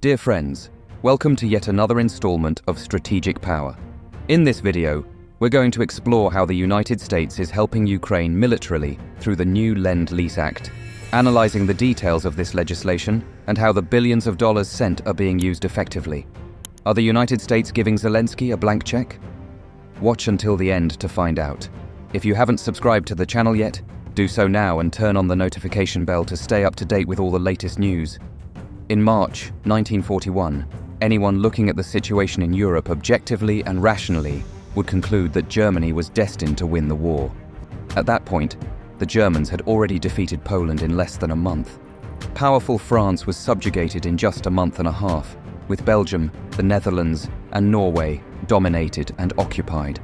Dear friends, welcome to yet another installment of Strategic Power. In this video, we're going to explore how the United States is helping Ukraine militarily through the new Lend-Lease Act, analyzing the details of this legislation and how the billions of dollars sent are being used effectively. Are the United States giving Zelensky a blank check? Watch until the end to find out. If you haven't subscribed to the channel yet, do so now and turn on the notification bell to stay up to date with all the latest news. In March 1941, anyone looking at the situation in Europe objectively and rationally would conclude that Germany was destined to win the war. At that point, the Germans had already defeated Poland in less than a month. Powerful France was subjugated in just a month and a half, with Belgium, the Netherlands, and Norway dominated and occupied.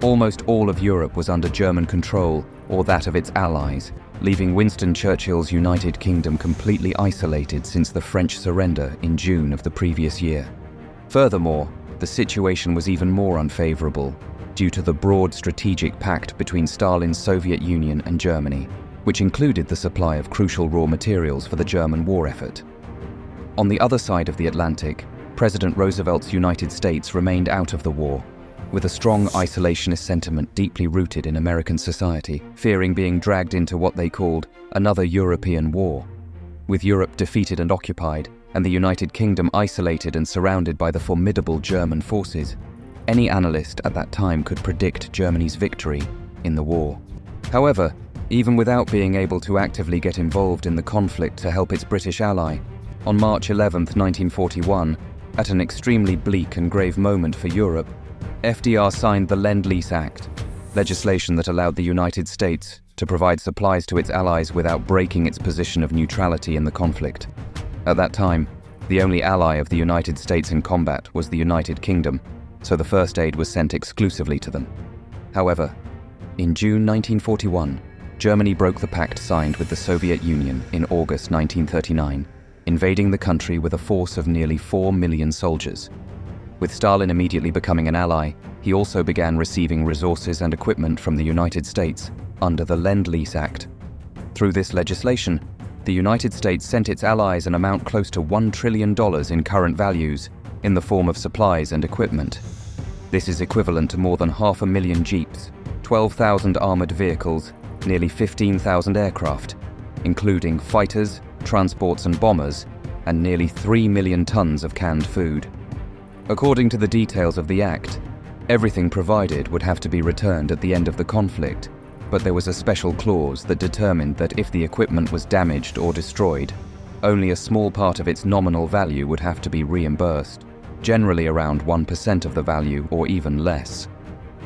Almost all of Europe was under German control or that of its allies, leaving Winston Churchill's United Kingdom completely isolated since the French surrender in June of the previous year. Furthermore, the situation was even more unfavorable due to the broad strategic pact between Stalin's Soviet Union and Germany, which included the supply of crucial raw materials for the German war effort. On the other side of the Atlantic, President Roosevelt's United States remained out of the war, with a strong isolationist sentiment deeply rooted in American society, fearing being dragged into what they called another European war. With Europe defeated and occupied, and the United Kingdom isolated and surrounded by the formidable German forces, any analyst at that time could predict Germany's victory in the war. However, even without being able to actively get involved in the conflict to help its British ally, on March 11, 1941, at an extremely bleak and grave moment for Europe, FDR signed the Lend-Lease Act, legislation that allowed the United States to provide supplies to its allies without breaking its position of neutrality in the conflict. At that time, the only ally of the United States in combat was the United Kingdom, so the first aid was sent exclusively to them. However, in June 1941, Germany broke the pact signed with the Soviet Union in August 1939, invading the country with a force of nearly 4 million soldiers. With Stalin immediately becoming an ally, he also began receiving resources and equipment from the United States under the Lend-Lease Act. Through this legislation, the United States sent its allies an amount close to $1 trillion in current values in the form of supplies and equipment. This is equivalent to more than 500,000 jeeps, 12,000 armored vehicles, nearly 15,000 aircraft, including fighters, transports and bombers, and nearly 3 million tons of canned food. According to the details of the Act, everything provided would have to be returned at the end of the conflict, but there was a special clause that determined that if the equipment was damaged or destroyed, only a small part of its nominal value would have to be reimbursed, generally around 1% of the value or even less.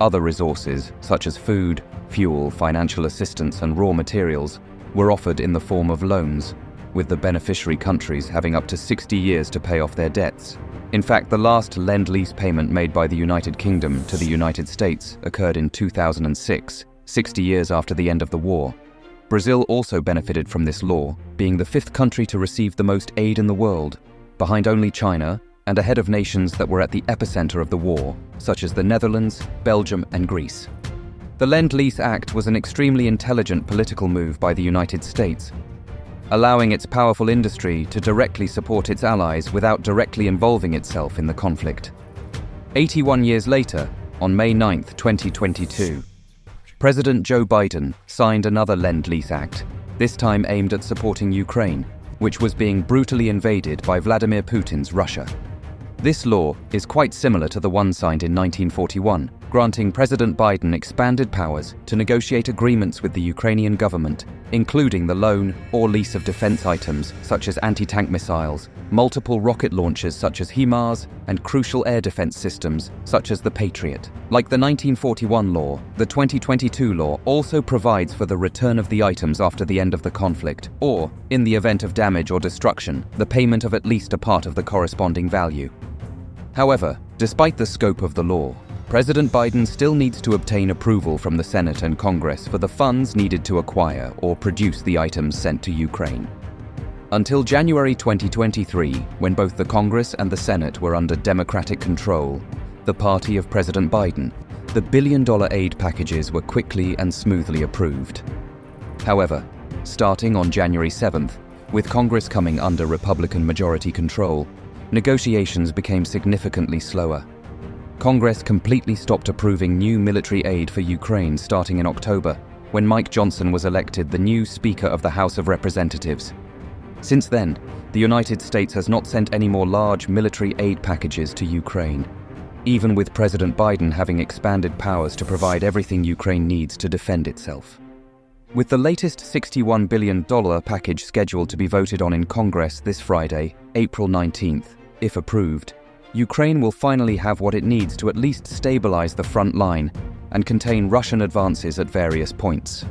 Other resources, such as food, fuel, financial assistance and raw materials, were offered in the form of loans, with the beneficiary countries having up to 60 years to pay off their debts. In fact, the last Lend-Lease payment made by the United Kingdom to the United States occurred in 2006, 60 years after the end of the war. Brazil also benefited from this law, being the 5th country to receive the most aid in the world, behind only China and ahead of nations that were at the epicenter of the war, such as the Netherlands, Belgium and Greece. The Lend-Lease Act was an extremely intelligent political move by the United States, allowing its powerful industry to directly support its allies without directly involving itself in the conflict. 81 years later, on May 9, 2022, President Joe Biden signed another Lend-Lease Act, this time aimed at supporting Ukraine, which was being brutally invaded by Vladimir Putin's Russia. This law is quite similar to the one signed in 1941, granting President Biden expanded powers to negotiate agreements with the Ukrainian government, including the loan or lease of defense items such as anti-tank missiles, multiple rocket launchers such as HIMARS, and crucial air defense systems such as the Patriot. Like the 1941 law, the 2022 law also provides for the return of the items after the end of the conflict, or, in the event of damage or destruction, the payment of at least a part of the corresponding value. However, despite the scope of the law, President Biden still needs to obtain approval from the Senate and Congress for the funds needed to acquire or produce the items sent to Ukraine. Until January 2023, when both the Congress and the Senate were under Democratic control, the party of President Biden, the billion-dollar aid packages were quickly and smoothly approved. However, starting on January 7th, With Congress coming under Republican majority control, negotiations became significantly slower. Congress completely stopped approving new military aid for Ukraine starting in October, when Mike Johnson was elected the new Speaker of the House of Representatives. Since then, the United States has not sent any more large military aid packages to Ukraine, even with President Biden having expanded powers to provide everything Ukraine needs to defend itself. With the latest $61 billion package scheduled to be voted on in Congress this Friday, April 19th, if approved, Ukraine will finally have what it needs to at least stabilize the front line and contain Russian advances at various points.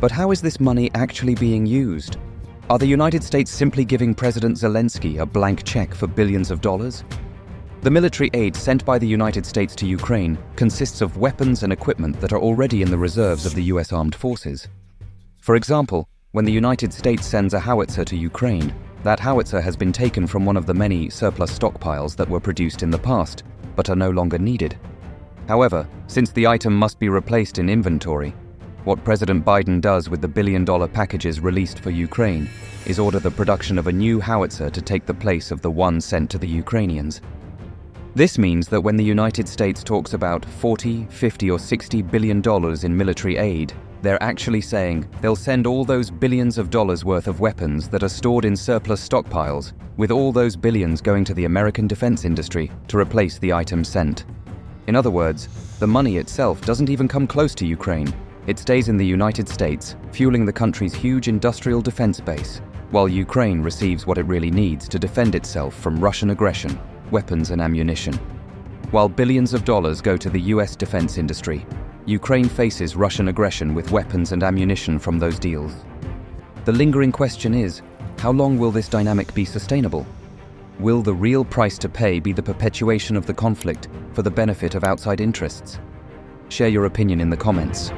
But how is this money actually being used? Are the United States simply giving President Zelensky a blank check for billions of dollars? The military aid sent by the United States to Ukraine consists of weapons and equipment that are already in the reserves of the US Armed Forces. For example, when the United States sends a howitzer to Ukraine, that howitzer has been taken from one of the many surplus stockpiles that were produced in the past, but are no longer needed. However, since the item must be replaced in inventory, what President Biden does with the billion-dollar packages released for Ukraine is order the production of a new howitzer to take the place of the one sent to the Ukrainians. This means that when the United States talks about $40, $50 or $60 billion in military aid, they're actually saying they'll send all those billions of dollars worth of weapons that are stored in surplus stockpiles, with all those billions going to the American defense industry to replace the items sent. In other words, the money itself doesn't even come close to Ukraine. It stays in the United States, fueling the country's huge industrial defense base, while Ukraine receives what it really needs to defend itself from Russian aggression, weapons and ammunition. While billions of dollars go to the US defense industry, Ukraine faces Russian aggression with weapons and ammunition from those deals. The lingering question is, how long will this dynamic be sustainable? Will the real price to pay be the perpetuation of the conflict for the benefit of outside interests? Share your opinion in the comments.